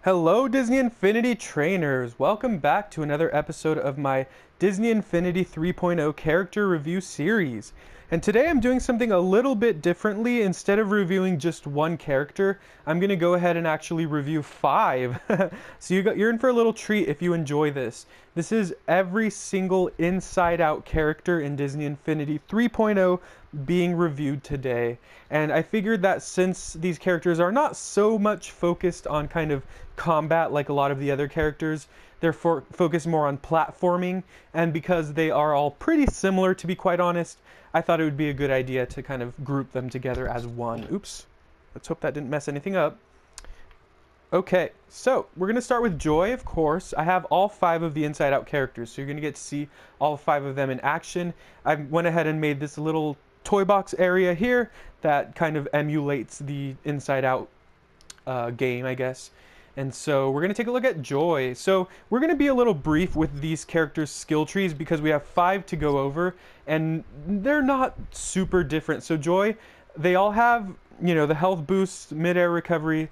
Hello Disney Infinity trainers! Welcome back to another episode of my Disney Infinity 3.0 character review series. And today I'm doing something a little bit differently. Instead of reviewing just one character, I'm going to go ahead and actually review 5. So you're in for a little treat if you enjoy this. This is every single Inside Out character in Disney Infinity 3.0 being reviewed today. And I figured that since these characters are not so much focused on kind of combat like a lot of the other characters, they're focused more on platforming, and because they are all pretty similar, to be quite honest, I thought it would be a good idea to kind of group them together as one. Oops, let's hope that didn't mess anything up. Okay, so we're going to start with Joy, of course. I have all 5 of the Inside Out characters, so you're going to get to see all 5 of them in action. I went ahead and made this little toy box area here that kind of emulates the Inside Out game, I guess. And so we're going to take a look at Joy. So we're going to be a little brief with these characters' skill trees because we have 5 to go over, and they're not super different. So Joy, they all have, you know, the health boost, mid-air recovery.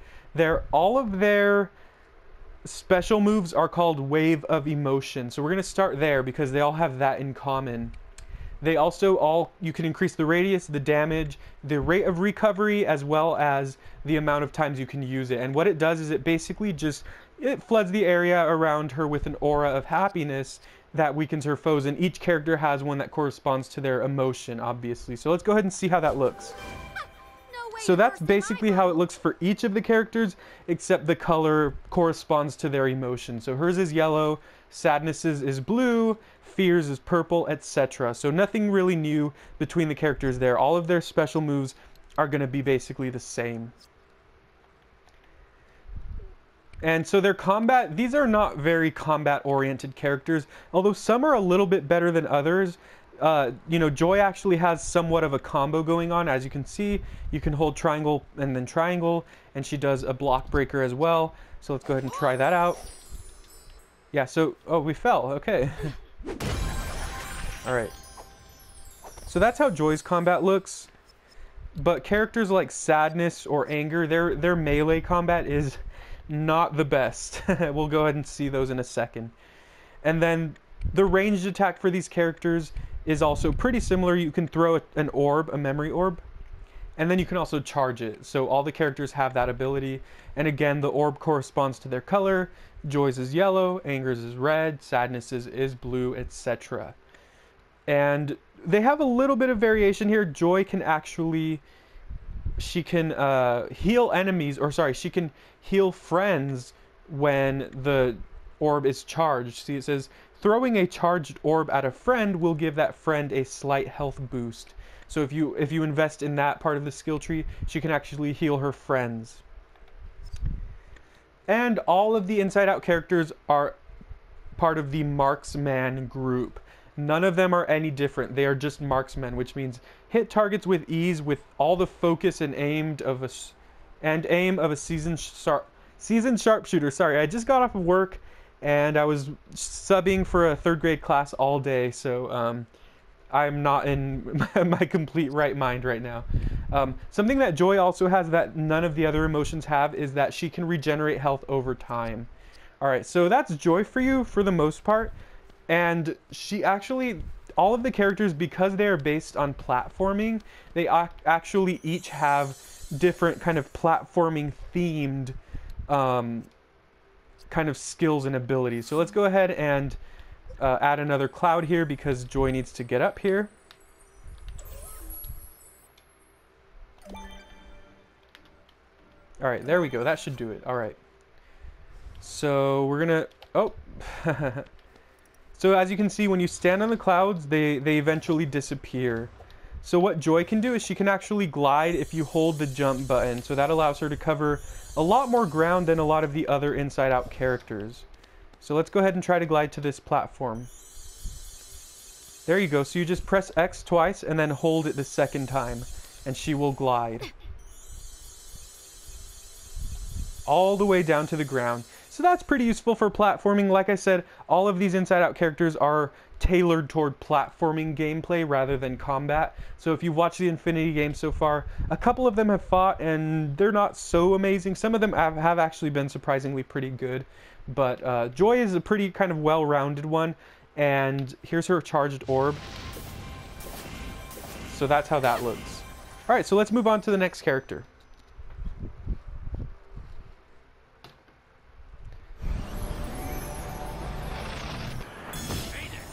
All of their special moves are called Wave of Emotion. So we're going to start there because they all have that in common. They also you can increase the radius, the damage, the rate of recovery, as well as the amount of times you can use it. And what it does is it basically it floods the area around her with an aura of happiness that weakens her foes. And each character has one that corresponds to their emotion, obviously. So let's go ahead and see how that looks. So that's basically how it looks for each of the characters, except the color corresponds to their emotion. So hers is yellow, Sadness's is blue, Fears is purple, etc. So nothing really new between the characters there. All of their special moves are going to be basically the same. And so their combat, these are not very combat-oriented characters, although some are a little bit better than others. You know, Joy actually has somewhat of a combo going on. As you can see, you can hold triangle and then triangle, and she does a block breaker as well. So let's go ahead and try that out. Yeah, so, oh, we fell, okay. All right. So that's how Joy's combat looks. But characters like Sadness or Anger, their melee combat is not the best. We'll go ahead and see those in a second. And then the ranged attack for these characters is also pretty similar. You can throw an orb, a memory orb, and then you can also charge it. So all the characters have that ability. And again, the orb corresponds to their color. Joy's is yellow, Anger's is red, Sadness's is blue, etc. And they have a little bit of variation here. Joy can actually, she can heal enemies, or sorry, she can heal friends when the orb is charged. See, it says, throwing a charged orb at a friend will give that friend a slight health boost. So if you invest in that part of the skill tree, she can actually heal her friends. And all of the Inside Out characters are part of the Marksman group. None of them are any different. They are just marksmen, which means hit targets with ease with all the focus and aim of a seasoned sharpshooter. Sorry, I just got off of work and I was subbing for a 3rd grade class all day, so I'm not in my complete right mind right now. Something that Joy also has that none of the other emotions have is that she can regenerate health over time. Alright, so that's Joy for you for the most part. And she actually, all of the characters, because they are based on platforming, they actually each have different kind of platforming themed kind of skills and abilities. So let's go ahead and add another cloud here because Joy needs to get up here. Alright, there we go. That should do it. Alright. So we're gonna... Oh! So as you can see, when you stand on the clouds, they eventually disappear. So what Joy can do is she can actually glide if you hold the jump button. So that allows her to cover a lot more ground than a lot of the other Inside Out characters. So let's go ahead and try to glide to this platform. There you go. So you just press X twice and then hold it the second time, and she will glide all the way down to the ground. So that's pretty useful for platforming. Like I said, all of these Inside Out characters are tailored toward platforming gameplay rather than combat. So if you've watched the Infinity games so far, a couple of them have fought and they're not so amazing. Some of them have actually been surprisingly pretty good. But Joy is a pretty kind of well-rounded one. And here's her charged orb. So that's how that looks. Alright, so let's move on to the next character.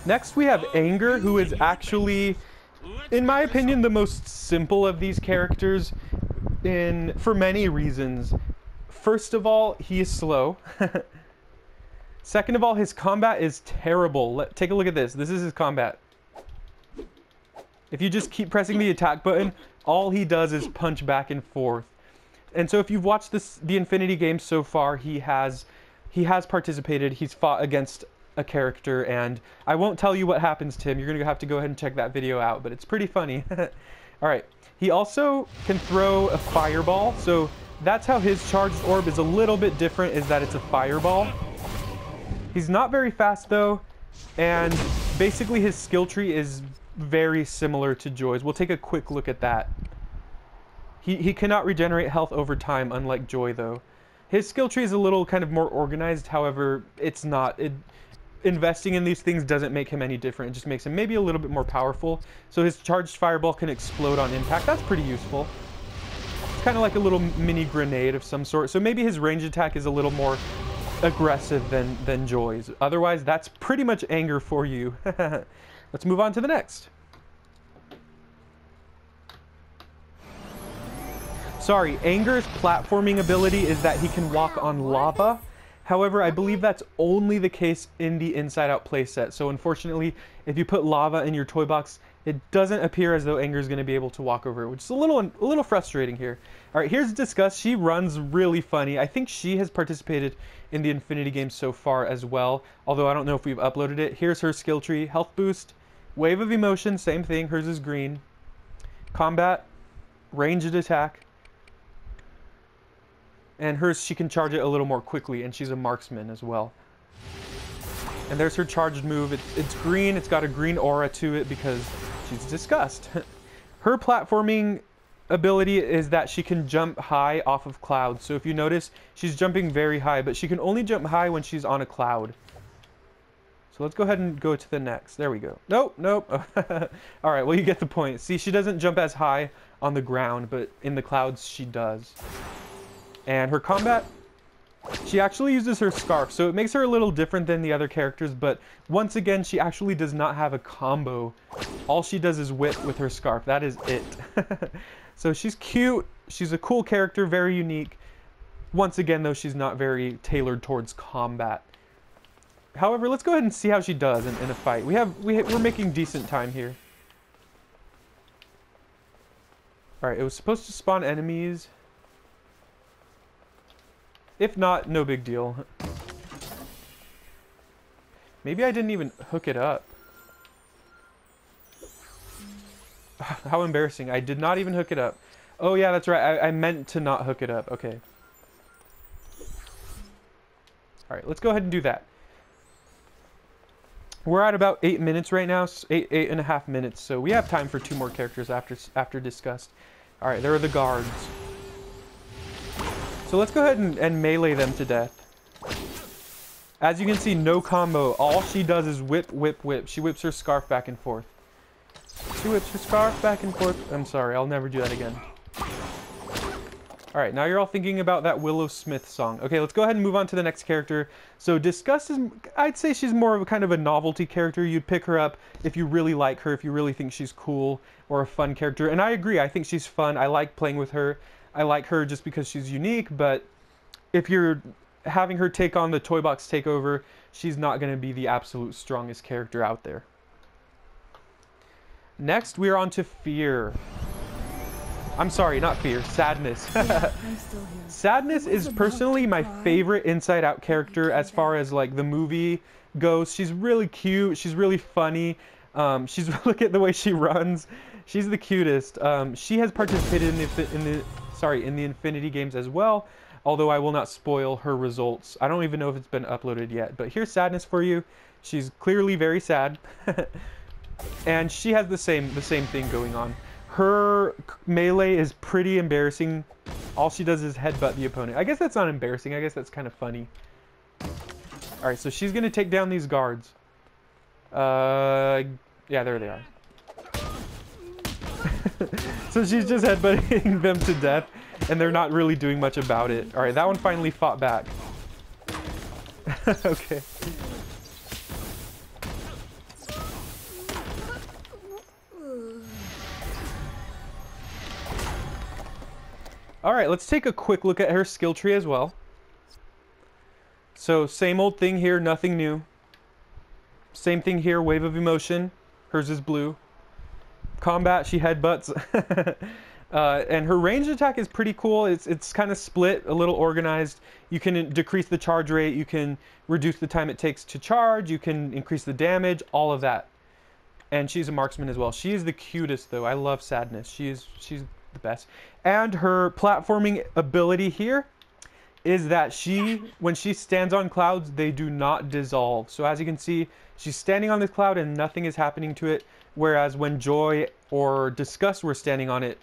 Next we have Anger, who is actually, in my opinion, the most simple of these characters for many reasons. First of all, he is slow. Second of all, his combat is terrible. Take a look at this. This is his combat. If you just keep pressing the attack button, all he does is punch back and forth. And so if you've watched the Infinity games so far, he has participated. He's fought against a character, and I won't tell you what happens to him. You're gonna have to go ahead and check that video out, but it's pretty funny. All right, he also can throw a fireball, so that's how his charged orb is a little bit different, is that it's a fireball. He's not very fast though, and basically his skill tree is very similar to Joy's. We'll take a quick look at that. He cannot regenerate health over time, unlike Joy though. His skill tree is a little kind of more organized, however, it's not. Investing in these things doesn't make him any different. It just makes him maybe a little bit more powerful. So his charged fireball can explode on impact. That's pretty useful. It's kind of like a little mini grenade of some sort. So maybe his range attack is a little more aggressive than Joy's. Otherwise, that's pretty much Anger for you. Let's move on to the next. Sorry, Anger's platforming ability is that he can walk on lava. However, I believe that's only the case in the Inside Out playset. So unfortunately, if you put lava in your toy box, it doesn't appear as though Anger is going to be able to walk over it, which is a little frustrating here. All right, here's Disgust. She runs really funny. I think she has participated in the Infinity games so far as well, although I don't know if we've uploaded it. Here's her skill tree. Health boost, Wave of Emotion, same thing. Hers is green. Combat, ranged attack. And hers, she can charge it a little more quickly, and she's a marksman as well. And there's her charged move. It's green. It's got a green aura to it because she's Disgust. Her platforming ability is that she can jump high off of clouds. So if you notice, she's jumping very high, but she can only jump high when she's on a cloud. So let's go ahead and go to the next. There we go. Nope, nope. All right, well, you get the point. See, she doesn't jump as high on the ground, but in the clouds, she does. And her combat, she actually uses her scarf, so it makes her a little different than the other characters, but once again, she actually does not have a combo. All she does is whip with her scarf. That is it. So she's cute. She's a cool character, very unique. Once again, though, she's not very tailored towards combat. However, let's go ahead and see how she does in a fight. We're making decent time here. All right, it was supposed to spawn enemies. If not, no big deal. Maybe I didn't even hook it up. How embarrassing. I did not even hook it up. Oh yeah, that's right. I meant to not hook it up. Okay. Alright, let's go ahead and do that. We're at about 8 minutes right now. 8.5 minutes. So we have time for 2 more characters after Disgust. Alright, there are the guards. So let's go ahead and melee them to death. As you can see, no combo. All she does is whip, whip, whip. She whips her scarf back and forth. She whips her scarf back and forth. I'm sorry, I'll never do that again. Alright, now you're all thinking about that Willow Smith song. Okay, let's go ahead and move on to the next character. So Disgust is, I'd say she's more of a kind of a novelty character. You'd pick her up if you really like her, if you really think she's cool or a fun character. And I agree, I think she's fun. I like playing with her. I like her just because she's unique, but if you're having her take on the Toy Box Takeover, she's not going to be the absolute strongest character out there. Next, we are on to Fear. I'm sorry, not Fear, Sadness. Yeah, I'm still here. Sadness is personally my favorite Inside Out character as far as like the movie goes. She's really cute. She's really funny. Look at the way she runs. She's the cutest. She has participated in the Infinity games as well, although I will not spoil her results. I don't even know if it's been uploaded yet, but here's Sadness for you. She's clearly very sad. And she has the same thing going on. Her melee is pretty embarrassing. All she does is headbutt the opponent. I guess that's not embarrassing. I guess that's kind of funny. Alright, so she's going to take down these guards. Yeah, there they are. So she's just headbutting them to death, and they're not really doing much about it. Alright, that one finally fought back. Okay. Alright, let's take a quick look at her skill tree as well. So, same old thing here, nothing new. Same thing here, Wave of Emotion. Hers is blue. Combat, she headbutts. And her ranged attack is pretty cool. It's kind of split, a little organized. You can decrease the charge rate, you can reduce the time it takes to charge, you can increase the damage, all of that. And she's a marksman as well. She is the cutest though. I love Sadness. She's the best. And her platforming ability here is that when she stands on clouds, they do not dissolve. So as you can see, she's standing on this cloud and nothing is happening to it. Whereas when Joy or Disgust were standing on it,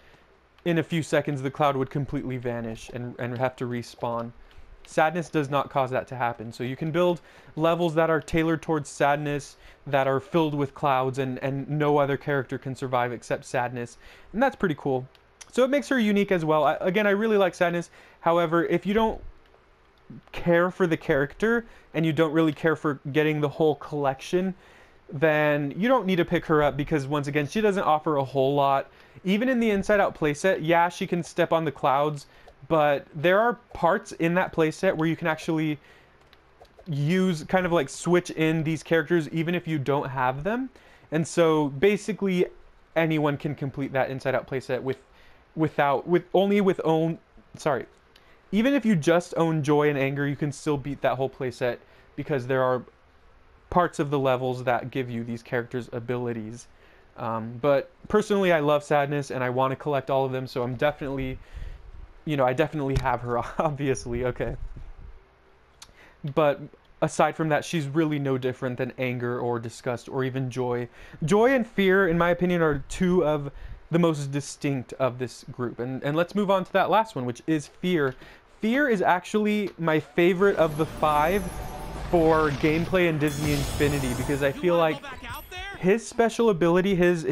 in a few seconds the cloud would completely vanish and have to respawn. Sadness does not cause that to happen. So you can build levels that are tailored towards Sadness, that are filled with clouds, and no other character can survive except Sadness. And that's pretty cool. So it makes her unique as well. Again, I really like Sadness. However, if you don't care for the character and you don't really care for getting the whole collection, then you don't need to pick her up, because once again, she doesn't offer a whole lot. Even in the Inside Out playset, yeah, she can step on the clouds, but there are parts in that playset where you can actually use, kind of like switch in these characters even if you don't have them. And so basically anyone can complete that Inside Out playset even if you just own Joy and Anger, you can still beat that whole playset, because there are parts of the levels that give you these characters' abilities. But personally, I love Sadness and I want to collect all of them, so I'm definitely, I definitely have her, obviously, okay. But aside from that, she's really no different than Anger or Disgust or even Joy. Joy and Fear, in my opinion, are two of the most distinct of this group. And let's move on to that last one, which is Fear. Fear is actually my favorite of the 5 for gameplay in Disney Infinity, because I feel like his special ability, his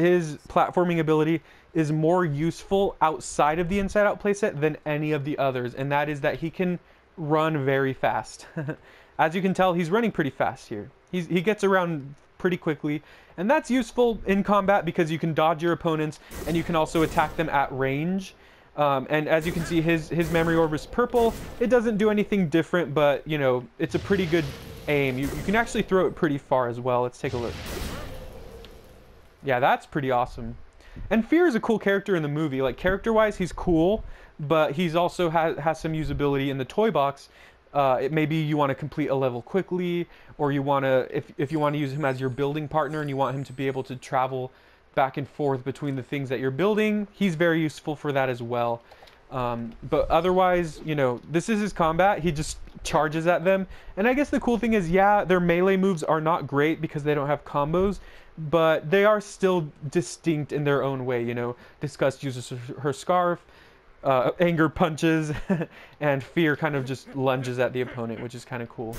platforming ability, is more useful outside of the Inside Out playset than any of the others, and that is that he can run very fast. As you can tell, he's running pretty fast here. He gets around pretty quickly, and that's useful in combat because you can dodge your opponents and you can also attack them at range. And as you can see, his memory orb is purple. It doesn't do anything different, but it's a pretty good aim. You can actually throw it pretty far as well. Let's take a look. Yeah, that's pretty awesome. And Fear is a cool character in the movie. Like, character-wise, he's cool, but he's also has some usability in the toy box. Maybe you want to complete a level quickly, or you want to, if you want to use him as your building partner and you want him to be able to travel back and forth between the things that you're building, he's very useful for that as well. But otherwise, this is his combat. He just charges at them. And I guess the cool thing is, yeah, their melee moves are not great because they don't have combos, but they are still distinct in their own way. Disgust uses her scarf, Anger punches, and Fear kind of just lunges at the opponent, which is kind of cool.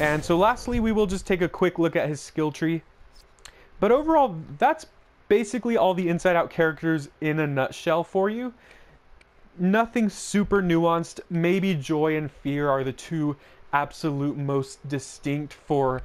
And so lastly, we will just take a quick look at his skill tree. But overall, that's basically all the Inside Out characters in a nutshell for you. Nothing super nuanced. Maybe Joy and Fear are the two absolute most distinct for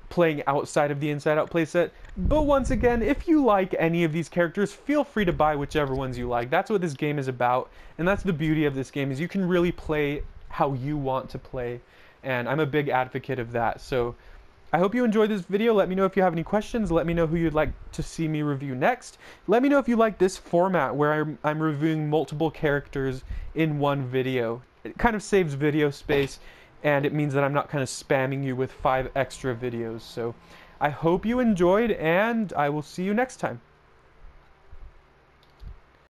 playing outside of the Inside Out playset. But once again, if you like any of these characters, feel free to buy whichever ones you like. That's what this game is about, and that's the beauty of this game, is you can really play how you want to play, and I'm a big advocate of that. So I hope you enjoyed this video. Let me know if you have any questions. Let me know who you'd like to see me review next. Let me know if you like this format where I'm reviewing multiple characters in one video. It kind of saves video space, and it means that I'm not kind of spamming you with 5 extra videos. So I hope you enjoyed, and I will see you next time.